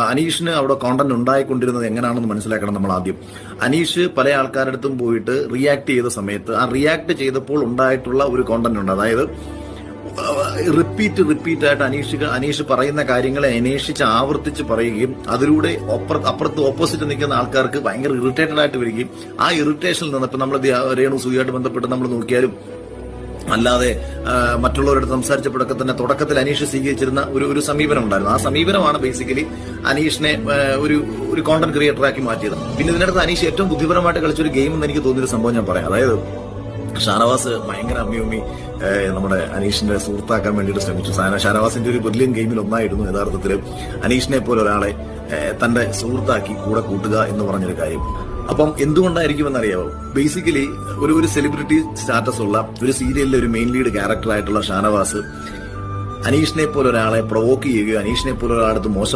അനീഷിന് അവിടെ കോണ്ടന്റ് ഉണ്ടായിക്കൊണ്ടിരുന്നത് എങ്ങനെയാണെന്ന് മനസ്സിലാക്കണം നമ്മൾ ആദ്യം. അനീഷ് പല ആൾക്കാരുടെ അടുത്തും പോയിട്ട് റിയാക്ട് ചെയ്ത സമയത്ത് ആ റിയാക്ട് ചെയ്തപ്പോൾ ഉണ്ടായിട്ടുള്ള ഒരു കോണ്ടന്റ് ഉണ്ട്. അതായത് റിപ്പീറ്റ് ആയിട്ട് അനീഷ് പറയുന്ന കാര്യങ്ങളെ അന്വേഷിച്ച് ആവർത്തിച്ച് പറയുകയും അതിലൂടെ അപ്പുറത്ത് ഓപ്പോസിറ്റ് നിൽക്കുന്ന ആൾക്കാർക്ക് ഭയങ്കര ഇറിറ്റേറ്റഡ് ആയിട്ട് വരികയും ആ ഇറിറ്റേഷനിൽ നിന്ന് ഇപ്പൊ നമ്മൾ രേണു സുഖമായിട്ട് ബന്ധപ്പെട്ട് നമ്മൾ നോക്കിയാലും അല്ലാതെ മറ്റുള്ളവരുടെ സംസാരിച്ചപ്പോഴൊക്കെ തന്നെ തുടക്കത്തിൽ അനീഷ് സ്വീകരിച്ചിരുന്ന ഒരു സമീപനം ഉണ്ടായിരുന്നു. ആ സമീപനമാണ് ബേസിക്കലി അനീഷിനെ ഒരു കോണ്ടന്റ് ക്രിയേറ്ററാക്കി മാറ്റിയത്. പിന്നെ ഇതിനടുത്ത് അനീഷ് ഏറ്റവും ബുദ്ധിപരമായിട്ട് കളിച്ചൊരു ഗെയിം എന്ന് എനിക്ക് തോന്നിയൊരു സംഭവം ഞാൻ പറയാം. അതായത് ഷാനവാസ് ഭയങ്കര അമ്മിയമ്മി നമ്മുടെ അനീഷിന്റെ സുഹൃത്താക്കാൻ വേണ്ടിയിട്ട് ശ്രമിച്ചു. ഷാനവാസിന്റെ ഒരു ബ്രില്യൻ ഗെയിമിൽ ഒന്നായിരുന്നു യഥാർത്ഥത്തിൽ അനീഷിനെ പോലെ ഒരാളെ തന്റെ സുഹൃത്താക്കി കൂടെ കൂട്ടുക എന്ന് പറഞ്ഞൊരു കാര്യം. അപ്പം എന്തുകൊണ്ടായിരിക്കുമെന്നറിയാമോ? ബേസിക്കലി ഒരു സെലിബ്രിറ്റി സ്റ്റാറ്റസ് ഉള്ള ഒരു സീരിയലിലെ ഒരു മെയിൻ ലീഡ് ക്യാരക്ടർ ആയിട്ടുള്ള ഷാനവാസ് അനീഷിനെ പോലെ ഒരാളെ പ്രൊവോക്ക് ചെയ്യുകയോ അനീഷിനെ പോലെ ഒരാളടുത്ത് മോശം